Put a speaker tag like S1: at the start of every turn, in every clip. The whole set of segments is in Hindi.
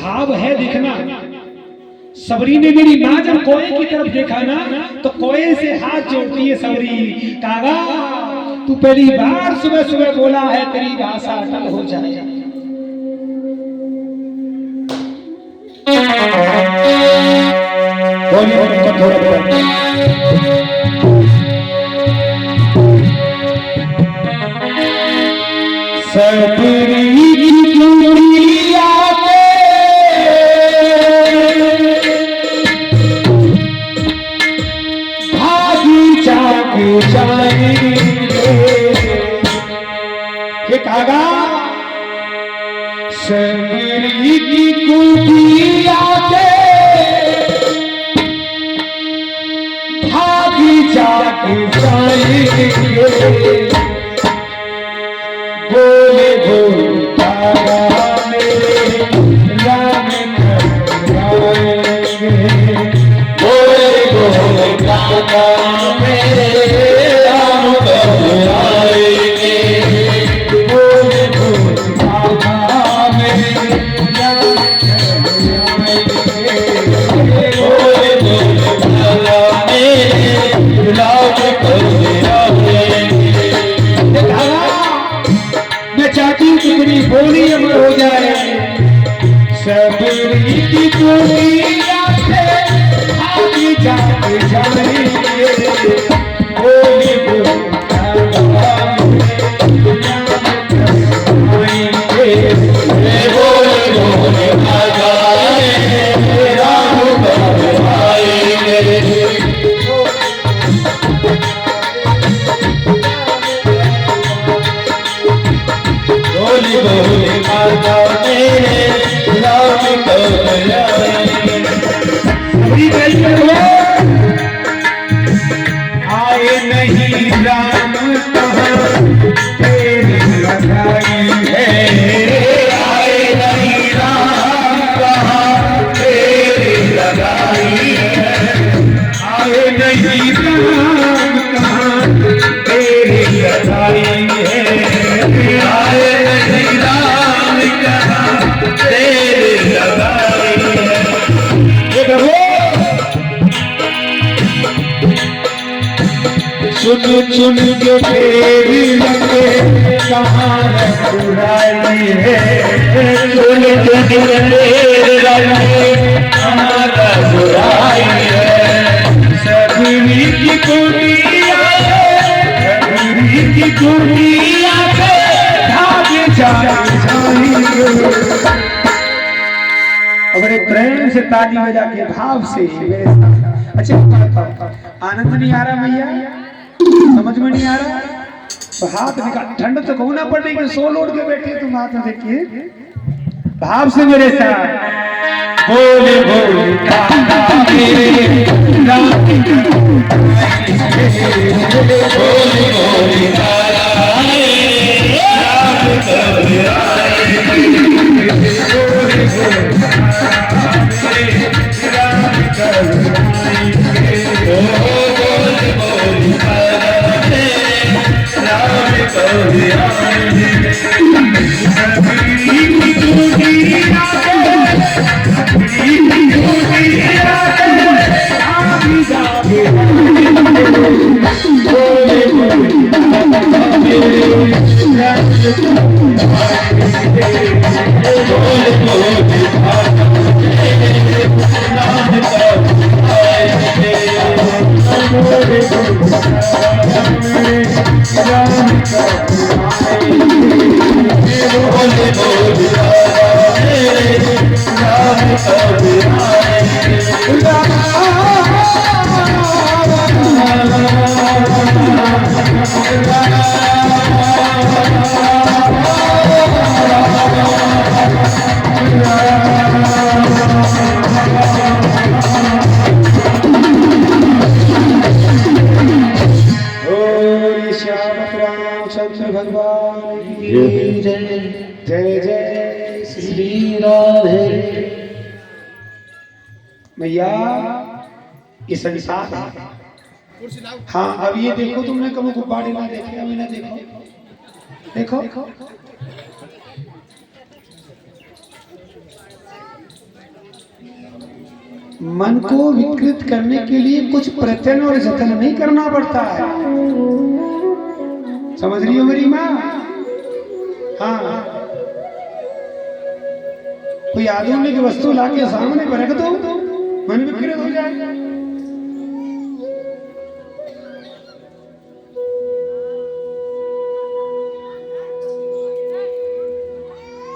S1: भाव है दिखना। सबरी ने मेरी माँ जब कोए की तरफ देखा ना तो कोए से हाथ जोड़ती है सबरी, कागा तू पहली बार सुबह सुबह बोला है तेरी भाषा अटल हो जाए। सबरी की दुनिया के कागा सबरी की कुटिया के भागी जाके जाएंगे, बोले बोले कागा मेरे राम कराएंगे, बोले बोले कागा मेरे राम कराएंगे, बोले बोले कागा मेरे राम कराएंगे, बोले बोले कागा मेरे राम कराएंगे। मैं चाहती हूँ कितनी बोली अमर हो जाए। सबरी की दुनिया से आगे जाके जाएंगे, बोले बोले आए नहीं राम कहाँ तेरी लगाई है, आए नहीं राम कहाँ तेरी लगाई है, आए नहीं राम कहाँ तेरी लगाई है, आए नहीं राम कहाँ तेरी लगाई है। चुन चुन के तेरी लगे कहाँ रखुराई है, चुन चुन के तेरी लगे कहाँ रखुराई है, सबरी की कुटिया सबरी की कुटिया पे भागे जाएंगे। बड़े प्रेम से ताली बजा के भाव से मेरे साथ। अच्छा आनंद नहीं आ रहा भैया, समझ में नहीं आ रहा तो हाथ निकाल, ठंड तो कहूँ ना पड़ रही कि सो लोड के बैठे तुम हाथ में देखिए भाव से मेरे साथ। बोले बोले कागा मेरे राम बोले बोले कागा मेरे राम जय जय श्री राधे। भैया ये संसार, हाँ अब ये देखो तुमने कभी गुब्बारे ना देखे, अभी ना देखो देखो मन को विकृत करने के लिए कुछ प्रयत्न और जतन नहीं करना पड़ता है। समझ रही हो मेरी माँ? हाँ, कोई आधुनिक वस्तु लाके सामने पर रख दो, मन विकृत हो जाएगा।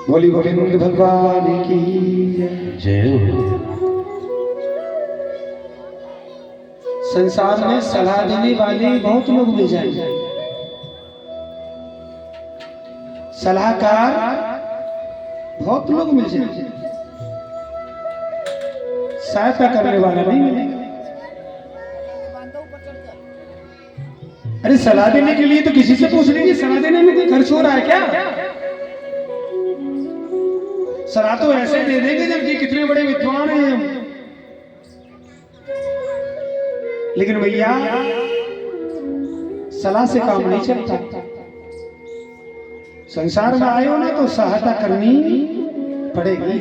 S1: बोली गोविंद भगवान की जय। संसार में सलाह देने वाले बहुत लोग मिल जाएंगे, सलाहकार बहुत लोग मिल जाएंगे, सहायता करने वाला नहीं मिलेगा। अरे सलाह देने के लिए तो किसी से पूछ लेंगे, सलाह देने में कोई खर्च हो रहा है क्या? सलाह तो ऐसे दे देंगे जबकि कितने बड़े विद्वान हैं हम। लेकिन भैया सलाह से काम नहीं चलता। संसार में आए हो ना तो सहायता करनी पड़ेगी।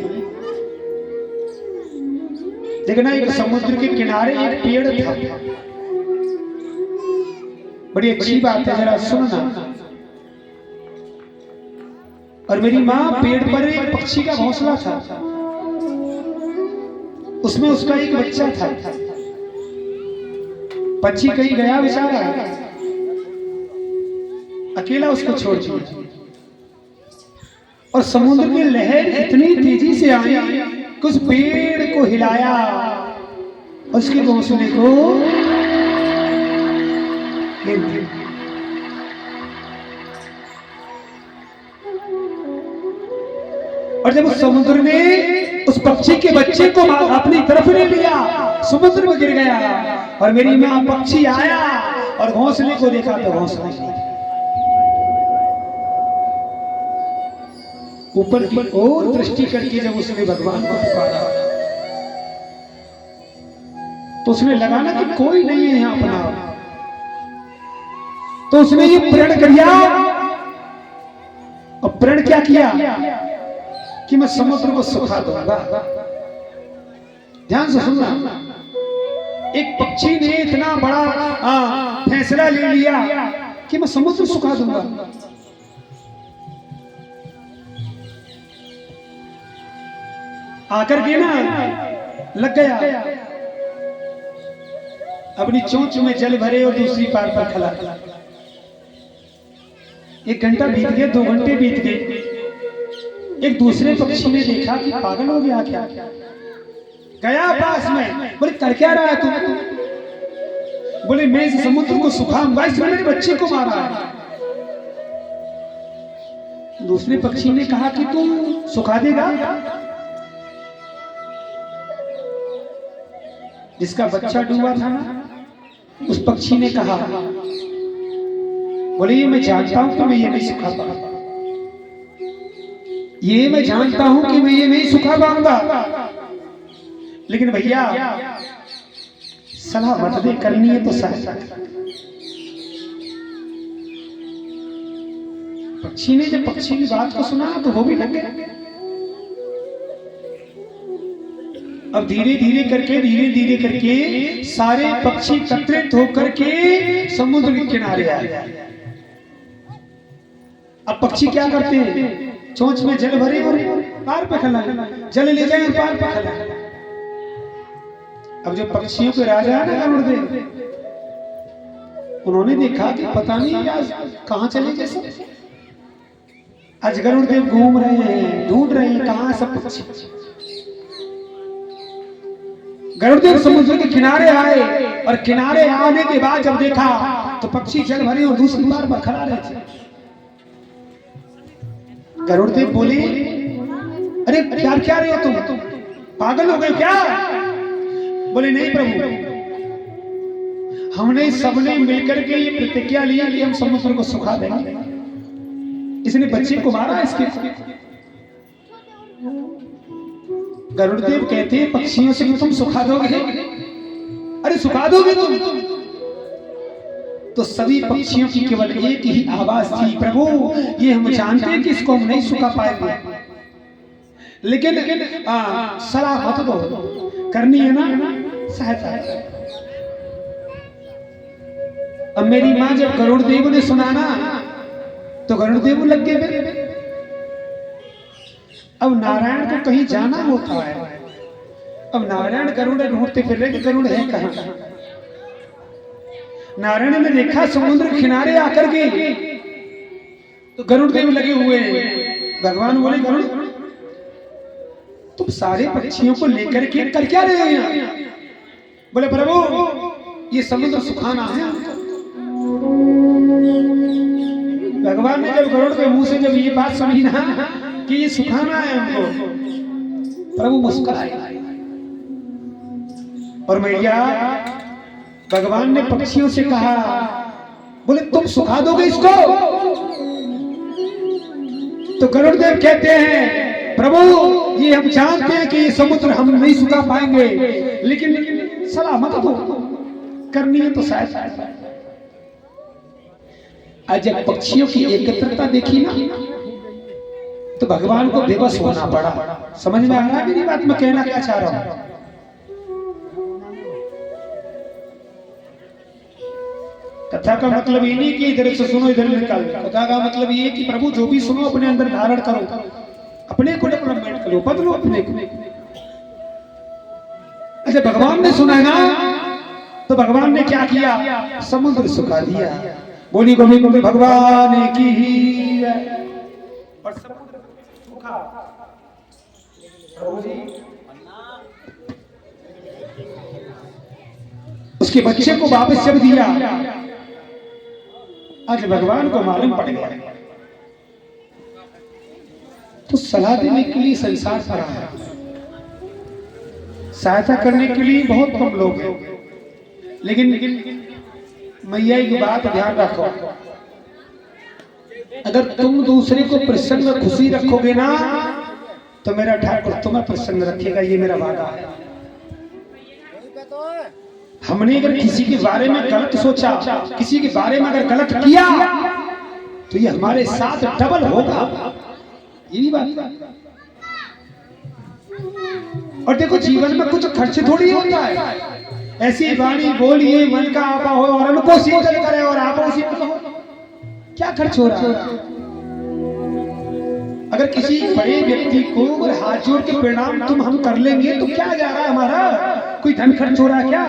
S1: देखना, एक समुद्र के किनारे एक पेड़ था। बड़ी अच्छी बात है, जरा सुनना। और मेरी माँ, पेड़ पर एक पक्षी का घोंसला था, उसमें उसका एक बच्चा था। पक्षी कहीं गया बेचारा, अकेला उसको छोड़ दिया। और समुद्र की लहर इतनी तेजी से आई कि उस पेड़ को हिलाया, उसके घोंसले को गिर दिया। और जब उस समुद्र ने उस पक्षी के बच्चे को अपनी तरफ ले लिया, समुद्र में गिर गया। और मेरी माँ, पक्षी आया और घोंसले को देखा तो घोंसला ऊपर की ओर दृष्टि करके जब उसने भगवान को पुकारा तो उसने लगा ना कि कोई नहीं है यहाँ अपना, तो उसने ये प्रण किया। और प्रण क्या किया कि मैं समुद्र को सुखा दूंगा। ध्यान से सुनना, एक पक्षी ने इतना बड़ा फैसला ले लिया कि मैं समुद्र सुखा दूंगा। आकर के ना लग गया, अपनी चोंच में जल भरे और दूसरी पार पर खड़ा। 1 घंटा बीत गया, 2 घंटे बीत गए। एक दूसरे पक्षी ने देखा कि पागल हो गया क्या, गया पास में, बोले कर क्या रहा है तू? बोले मैं इस समुद्र को सुखाऊंगा, इसने मेरे बच्चे को मारा है। दूसरे पक्षी ने कहा कि तू सुखा देगा? जिसका बच्चा डूबा था ना, उस पक्षी ने कहा, बोले ये मैं जानता हूं कि मैं ये नहीं सुखा पाऊंगा, ये मैं जानता हूं कि मैं ये नहीं सुखा पाऊंगा, लेकिन भैया सलाह मत दे, करनी है तो सहायता। पक्षी ने जब पक्षी की बात को सुना तो वो भी लग गया। अब धीरे धीरे करके सारे पक्षी एकत्रित होकर के समुद्र के किनारे आए। अब पक्षी क्या करते हैं, चोंच में जल भरे और पार पे खड़ा, जल ले जाए पार पे खड़ा। अब जो पक्षियों के राजा है ना गरुड़देव, उन्होंने देखा कि पता नहीं आज कहां चले गए सब। आज गरुड़देव घूम रहे हैं, ढूंढ रहे हैं कहां सब पक्षी। गरुड़देव समुद्र के किनारे आए और किनारे आने के बाद जब देखा तो पक्षी जल भरे और दूसरी बार पर खड़ा रहे थे। गरुड़देव बोले, अरे क्या क्या रहे हो तुम, पागल हो गए क्या? बोले नहीं प्रभु, हमने सबने मिलकर के ये प्रतिज्ञा लिया कि हम समुद्र को सुखा देंगे। इसने बच्चे को मारा इसके। गरुड़देव कहते हैं पक्षियों से तुम सुखा दोगे? अरे सुखा दोगे तुम? तो सभी पक्षियों की केवल एक ही आवाज थी, प्रभु ये हम जानते हैं कि इसको हम नहीं सुखा पाएंगे, लेकिन सलाह मत दो, करनी है ना सहायता। अब मेरी माँ जब गरुड़ देव ने सुना ना तो गरुड़ देव लग गए। अब नारायण को कहीं जाना होता है, अब नारायण गरुड़ ढूंढते फिर कि गरुड़ है कहाँ। नारायण ने देखा समुद्र किनारे आकर के तो गरुड़ देव लगे हुए हैं। भगवान बोले गरुड़ तुम सारे पक्षियों को लेकर के कर क्या रहे हो यहाँ? बोले प्रभु ये समुद्र सुखाना है। भगवान ने जब गरुड़ के मुंह से जब ये बात सुनी ना कि ये सुखाना है हमको, प्रभु मुस्कुराए। और मैया भगवान ने पक्षियों से कहा, बोले तुम सुखा दोगे इसको? तो गरुड़ देव कहते हैं प्रभु ये हम जानते हैं कि ये समुद्र हम नहीं सुखा पाएंगे, लेकिन सलाह मत दो, करनी है तो शायद। आज जब पक्षियों की एकत्रता देखी ना तो भगवान को बेबस होना पड़ा। समझ में आ रहा है मेरी बात में कहना क्या चाह रहा हूं? कथा का मतलब ये नहीं कि इधर से सुनो इधर निकाल। कथा का मतलब ये कि प्रभु जो भी सुनो अपने अंदर धारण करो, अपने को डेवलपमेंट करो, बदलो अपने को। अच्छा भगवान ने सुना ना तो भगवान ने क्या किया? समुद्र सुखा दिया। बोली गोविंद गोविंद भगवान की। और समुद्र सूखा। उसके बच्चे को वापस जब दिया, आज भगवान को मालूम पड़ गया तो सलाह देने के लिए संसार पर आया, सहायता करने के लिए बहुत कम लोग हैं। लेकिन मैया की बात ध्यान रखो, अगर तुम दूसरे को प्रसन्न खुशी रखोगे ना तो मेरा ठाकुर तुम्हें प्रसन्न रखेगा, ये मेरा वादा है। हमने अगर किसी के बारे में गलत सोचा, किसी के बारे में अगर गलत किया तो ये हमारे साथ डबल होगा, ये भी बात। और देखो जीवन में कुछ खर्च थोड़ी होता है, ऐसी वाणी बोलिए मन का आपा हो और उनको शीतल करे और आप उसी में हो, क्या खर्च हो रहा है? अगर किसी बड़े व्यक्ति को अगर हाथ जोड़ के प्रणाम तुम हम कर लेंगे तो क्या जा रहा है हमारा? कोई धन खर्च हो रहा है क्या?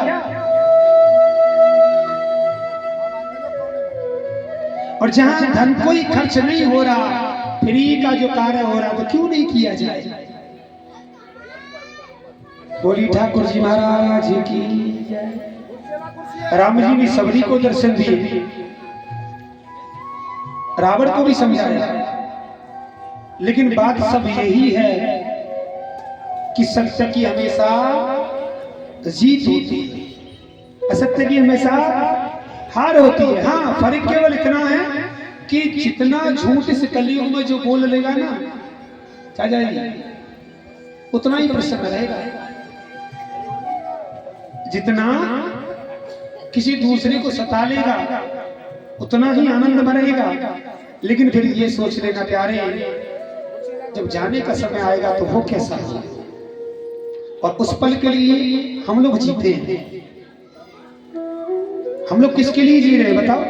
S1: और जहां धन कोई खर्च नहीं हो रहा, फ्री का जो कार्य हो रहा, तो क्यों नहीं किया जाए? बोली ठाकुर जी महाराज की जय। राम जी ने सबरी को दर्शन दिए, रावण को भी समझाया, लेकिन बात सब यही है कि सत्य की हमेशा जीत होती है, असत्य की हमेशा हार होती है। हाँ फर्क केवल इतना है कि जितना झूठ इस कलयुग में जो बोल लेगा ना चाचा जी, उतना ही प्रसन्न रहेगा। जितना किसी दूसरे को सता लेगा उतना ही आनंद में रहेगा। लेकिन फिर ये सोच लेना प्यारे, जब जाने का समय आएगा तो वो कैसा होगा। और उस पल के लिए हम लोग जीते हैं। हम लोग किसके लिए जी रहे हैं बताओ?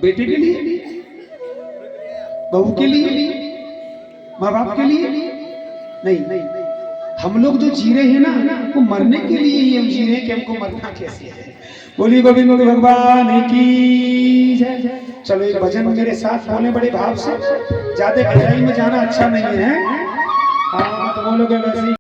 S1: बेटे के लिए, बहू के लिए, माँ बाप के लिए? नहीं, हम लोग जो जी रहे हैं ना वो मरने के लिए ही हम जी रहे हैं कि हमको मरना कैसे है। बोली गोविंद भगवान की जय। चलो एक भजन मेरे साथ बोले बड़े भाव से, ज्यादा गहराई में जाना अच्छा नहीं है। हाँ तो बोलोगे वैसे